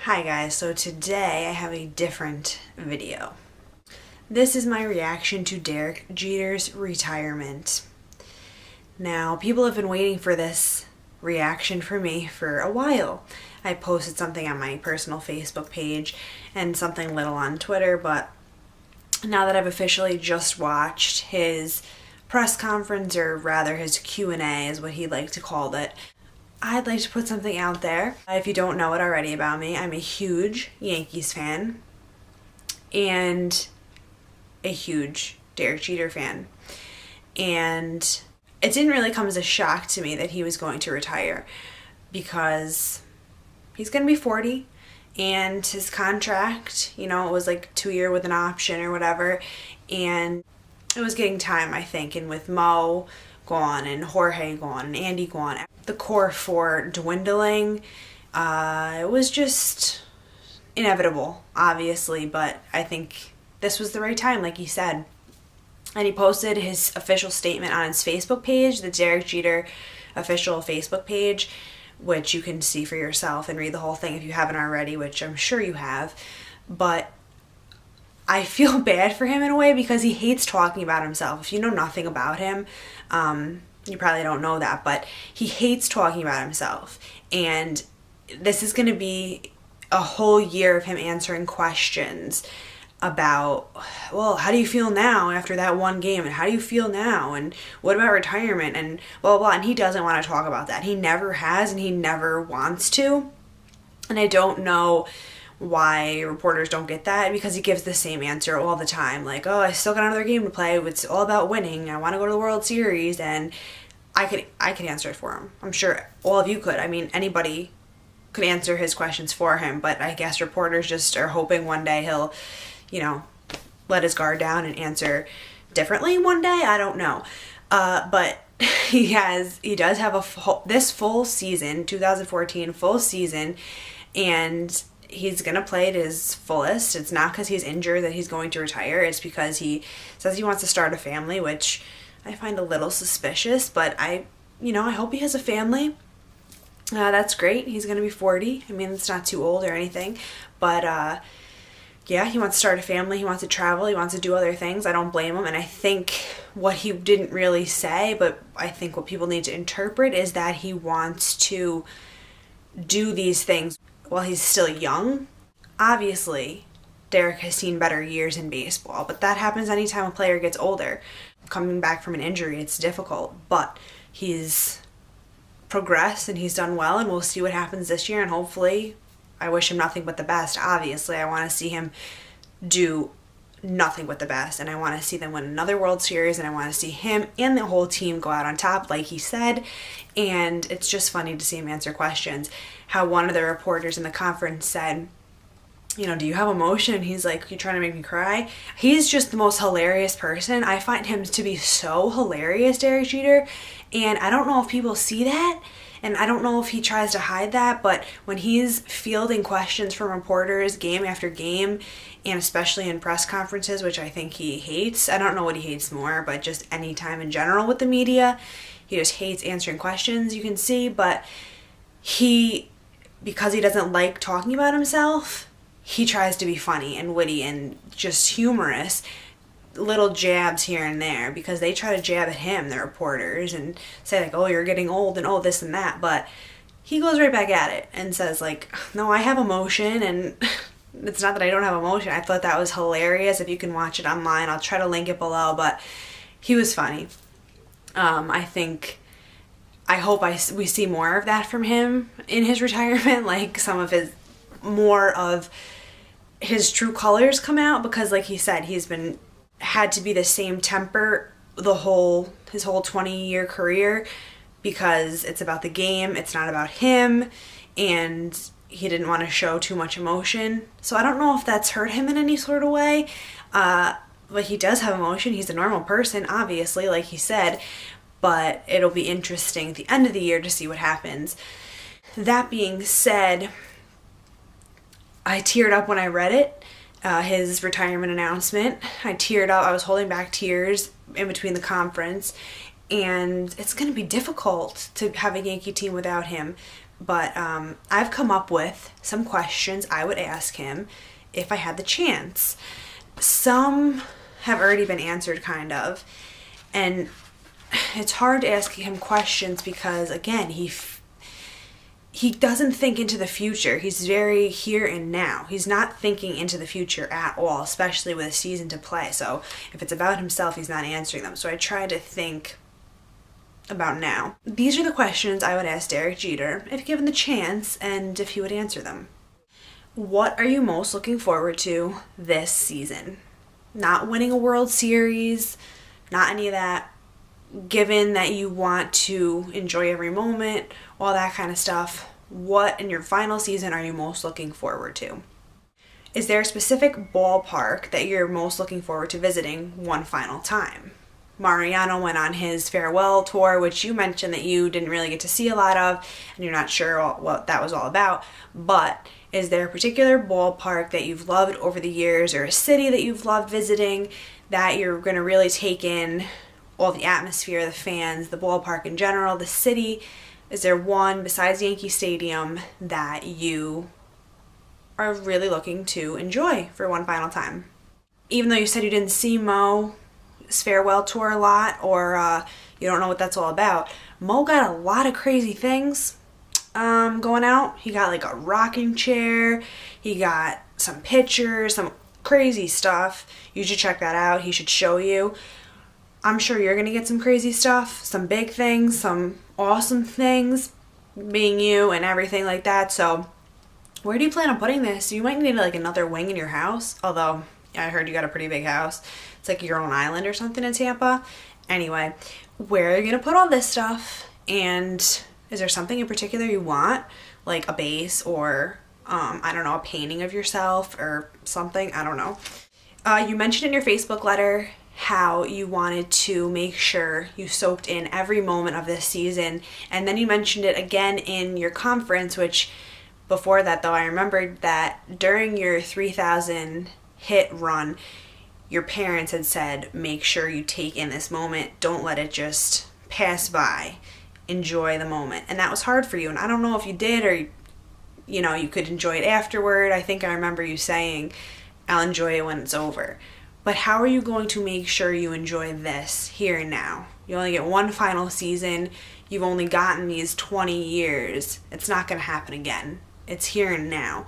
Hi guys, so today I have a different video. This is my reaction to Derek Jeter's retirement. Now, people have been waiting for this reaction for me for a while. I posted something on my personal Facebook page and something little on Twitter, but now that I've officially just watched his press conference, or rather his Q&A is what he liked to call it, I'd like to put something out there. If you don't know it already about me, I'm a huge Yankees fan and a huge Derek Jeter fan. And it didn't really come as a shock to me that he was going to retire, because he's going to be 40 and his contract, it was like 2-year with an option or whatever, and it was getting time, I think. And with Mo gone and Jorge gone and Andy gone, the core four dwindling, it was just inevitable, obviously, but I think this was the right time, like he said. And he posted his official statement on his Facebook page, the Derek Jeter official Facebook page, which you can see for yourself and read the whole thing if you haven't already, which I'm sure you have. But I feel bad for him in a way, because he hates talking about himself. If you know nothing about him, you probably don't know that, but he hates talking about himself. And this is going to be a whole year of him answering questions about, well, how do you feel now after that one game? And how do you feel now? And what about retirement? And blah, blah, blah. And he doesn't want to talk about that. He never has, and he never wants to. And I don't know why reporters don't get that, because he gives the same answer all the time, like, oh, I still got another game to play, it's all about winning, I want to go to the World Series. And I could answer it for him. I'm sure all of you could. I mean, anybody could answer his questions for him, but I guess reporters just are hoping one day he'll, let his guard down and answer differently one day. I don't know, but he does have this full season, 2014 full season, and he's going to play at his fullest. It's not because he's injured that he's going to retire. It's because he says he wants to start a family, which I find a little suspicious, but I hope he has a family. That's great. He's going to be 40. I mean, it's not too old or anything, but yeah, he wants to start a family. He wants to travel. He wants to do other things. I don't blame him. And I think what he didn't really say, but I think what people need to interpret, is that he wants to do these things while he's still young. Obviously, Derek has seen better years in baseball, but that happens anytime a player gets older. Coming back from an injury, it's difficult, but he's progressed and he's done well, and we'll see what happens this year. And hopefully, I wish him nothing but the best. Obviously, I want to see him do nothing but the best, and I want to see them win another World Series, and I want to see him and the whole team go out on top, like he said. And it's just funny to see him answer questions. How one of the reporters in the conference said, do you have emotion? And he's like, you trying to make me cry? He's just the most hilarious person. I find him to be so hilarious, Derek Jeter, and I don't know if people see that, and I don't know if he tries to hide that, but when he's fielding questions from reporters game after game, and especially in press conferences, which I think he hates, I don't know what he hates more, but just any time in general with the media, he just hates answering questions, you can see. But because he doesn't like talking about himself, he tries to be funny and witty and just humorous, little jabs here and there, because they try to jab at him, the reporters, and say like, oh, you're getting old, and oh, this and that. But he goes right back at it and says like, no, I have emotion, and it's not that I don't have emotion. I thought that was hilarious. If you can watch it online, I'll try to link it below, but he was funny. I hope we see more of that from him in his retirement, like more of his true colors come out, because like he said, he's had to be the same temper his whole 20-year career, because it's about the game, it's not about him, and he didn't want to show too much emotion. So I don't know if that's hurt him in any sort of way, but he does have emotion. He's a normal person, obviously, like he said, but it'll be interesting at the end of the year to see what happens. That being said, I teared up when I read it, his retirement announcement. I teared up. I was holding back tears in between the conference, and it's going to be difficult to have a Yankee team without him, But I've come up with some questions I would ask him if I had the chance. Some have already been answered, kind of. And it's hard to ask him questions because, again, he doesn't think into the future. He's very here and now. He's not thinking into the future at all, especially with a season to play. So if it's about himself, he's not answering them. So I try to think about now. These are the questions I would ask Derek Jeter if given the chance and if he would answer them. What are you most looking forward to this season? Not winning a World Series, not any of that. Given that you want to enjoy every moment, all that kind of stuff, what in your final season are you most looking forward to? Is there a specific ballpark that you're most looking forward to visiting one final time? Mariano went on his farewell tour, which you mentioned that you didn't really get to see a lot of, and you're not sure what that was all about. But is there a particular ballpark that you've loved over the years, or a city that you've loved visiting, that you're going to really take in all the atmosphere, the fans, the ballpark in general, the city? Is there one besides Yankee Stadium that you are really looking to enjoy for one final time? Even though you said you didn't see Mo's farewell tour a lot, or you don't know what that's all about, Mo got a lot of crazy things going out. He got like a rocking chair, he got some pictures, some crazy stuff. You should check that out. He should show you. I'm sure you're going to get some crazy stuff, some big things, some awesome things, being you and everything like that. So where do you plan on putting this? You might need like another wing in your house, although I heard you got a pretty big house. It's like your own island or something in Tampa. Anyway, where are you going to put all this stuff? And is there something in particular you want? Like a base or, I don't know, a painting of yourself or something? I don't know. You mentioned in your Facebook letter how you wanted to make sure you soaked in every moment of this season. And then you mentioned it again in your conference, which before that though, I remembered that during your 3,000 hit run, your parents had said, make sure you take in this moment. Don't let it just pass by. Enjoy the moment. And that was hard for you. And I don't know if you did, or, you know, you could enjoy it afterward. I think I remember you saying, I'll enjoy it when it's over. But how are you going to make sure you enjoy this here and now? You only get one final season. You've only gotten these 20 years. It's not going to happen again. It's here and now.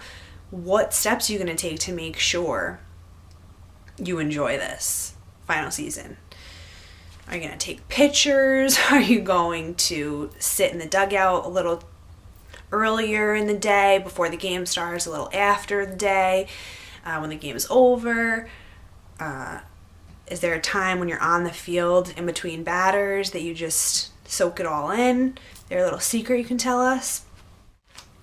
What steps are you going to take to make sure you enjoy this final season? Are you going to take pictures? Are you going to sit in the dugout a little earlier in the day before the game starts, a little after the day, when the game is over? Is there a time when you're on the field in between batters that you just soak it all in? Is there a little secret you can tell us?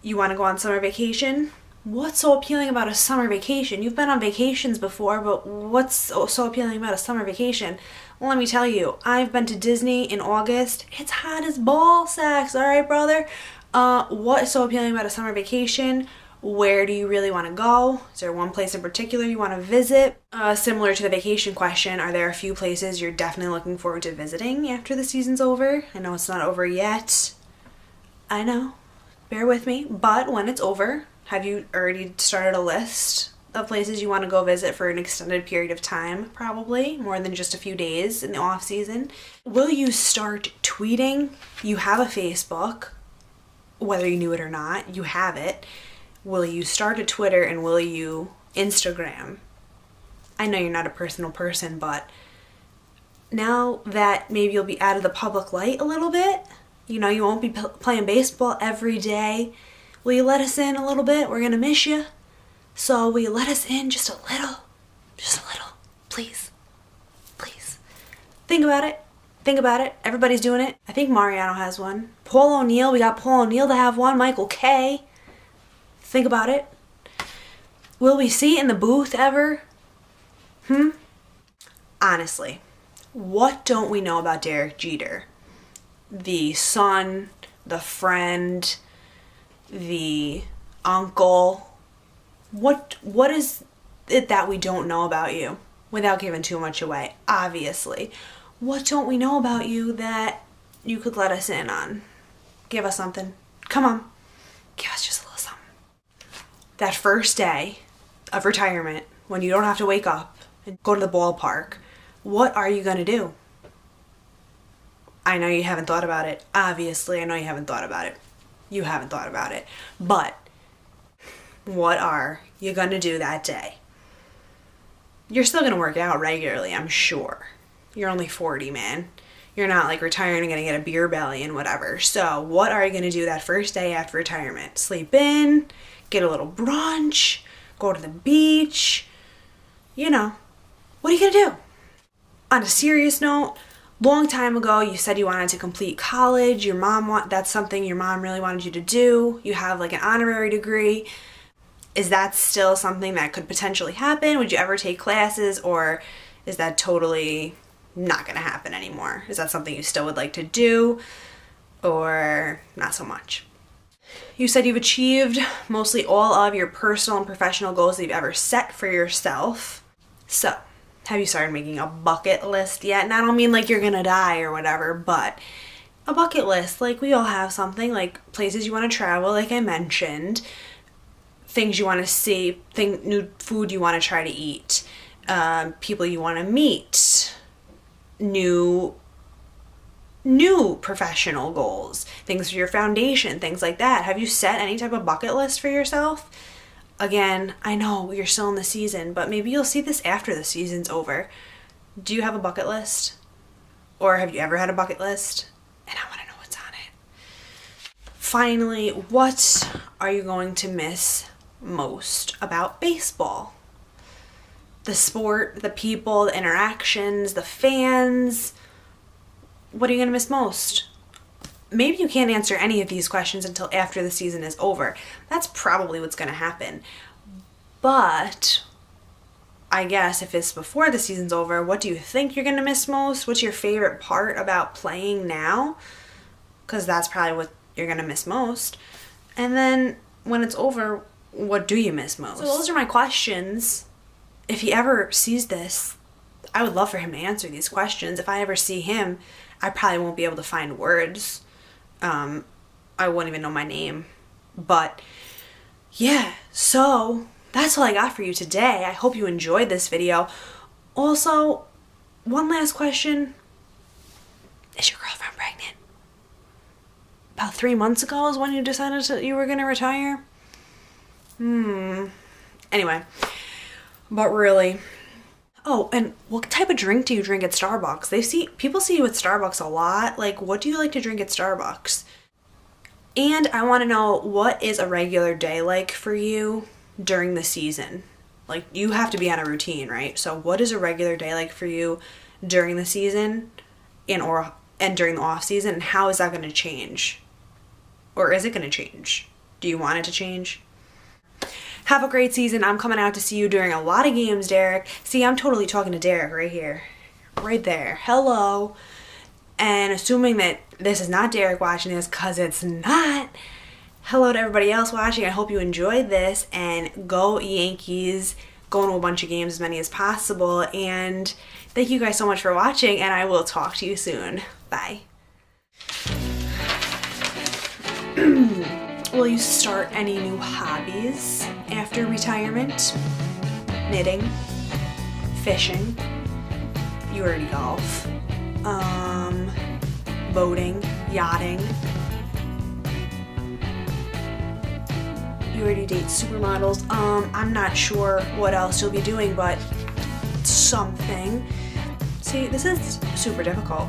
You want to go on summer vacation? What's so appealing about a summer vacation? You've been on vacations before, but what's so appealing about a summer vacation? Well, let me tell you, I've been to Disney in August. It's hot as ball sacks, all right, brother? What is so appealing about a summer vacation? Where do you really want to go? Is there one place in particular you want to visit? Similar to the vacation question, are there a few places you're definitely looking forward to visiting after the season's over? I know it's not over yet. I know. Bear with me. But when it's over, have you already started a list of places you want to go visit for an extended period of time? Probably more than just a few days in the off season. Will you start tweeting? You have a Facebook. Whether you knew it or not, you have it. Will you start a Twitter, and will you Instagram? I know you're not a personal person, but now that maybe you'll be out of the public light a little bit, you know, you won't be playing baseball every day. Will you let us in a little bit? We're going to miss you. So will you let us in just a little? Just a little. Please. Please. Think about it. Think about it. Everybody's doing it. I think Mariano has one. Paul O'Neill. We got Paul O'Neill to have one. Michael K. Think about it. Will we see it in the booth ever? Honestly, what don't we know about Derek Jeter? The son, the friend, the uncle. What is it that we don't know about you? Without giving too much away, obviously. What don't we know about you that you could let us in on? Give us something. Come on. give us just a little something. That first day of retirement, when you don't have to wake up and go to the ballpark, what are you going to do? I know you haven't thought about it. Obviously, I know you haven't thought about it. You haven't thought about it. But what are you going to do that day? You're still going to work out regularly, I'm sure. You're only 40, man. You're not like retiring and going to get a beer belly and whatever. So what are you going to do that first day after retirement? Sleep in, get a little brunch, go to the beach. You know, what are you going to do? On a serious note, long time ago, you said you wanted to complete college. That's something your mom really wanted you to do. You have like an honorary degree. Is that still something that could potentially happen? Would you ever take classes, or is that totally not going to happen anymore? Is that something you still would like to do, or not so much? You said you've achieved mostly all of your personal and professional goals that you've ever set for yourself. So, have you started making a bucket list yet? And I don't mean like you're going to die or whatever, but a bucket list. Like we all have something, like places you want to travel, like I mentioned, things you want to see, new food you want to try to eat, people you want to meet, new professional goals, things for your foundation, things like that. Have you set any type of bucket list for yourself? Again, I know you're still in the season, but maybe you'll see this after the season's over. Do you have a bucket list? Or have you ever had a bucket list? And I want to know what's on it. Finally, what are you going to miss most about baseball? The sport, the people, the interactions, the fans. What are you going to miss most? Maybe you can't answer any of these questions until after the season is over. That's probably what's going to happen. But I guess if it's before the season's over, what do you think you're going to miss most? What's your favorite part about playing now? Because that's probably what you're going to miss most. And then when it's over, what do you miss most? So those are my questions. If he ever sees this, I would love for him to answer these questions. If I ever see him, I probably won't be able to find words. I won't even know my name. But yeah, so that's all I got for you today. I hope you enjoyed this video. Also, one last question. Is your girlfriend pregnant? About 3 months ago is when you decided you were going to retire? Anyway, but really. Oh, and what type of drink do you drink at Starbucks? People see you at Starbucks a lot. Like, what do you like to drink at Starbucks? And I want to know, what is a regular day like for you during the season? Like, you have to be on a routine, right? So what is a regular day like for you during the season and during the off season? And how is that going to change? Or is it going to change? Do you want it to change? Have a great season. I'm coming out to see you during a lot of games, Derek. See, I'm totally talking to Derek right here. Right there. Hello. And assuming that this is not Derek watching this, because it's not, hello to everybody else watching. I hope you enjoyed this, and go Yankees. Go to a bunch of games, as many as possible. And thank you guys so much for watching, and I will talk to you soon. Bye. Will you start any new hobbies after retirement? Knitting, fishing, you already golf, boating, yachting, you already date supermodels. I'm not sure what else you'll be doing, but something. See, this is super difficult.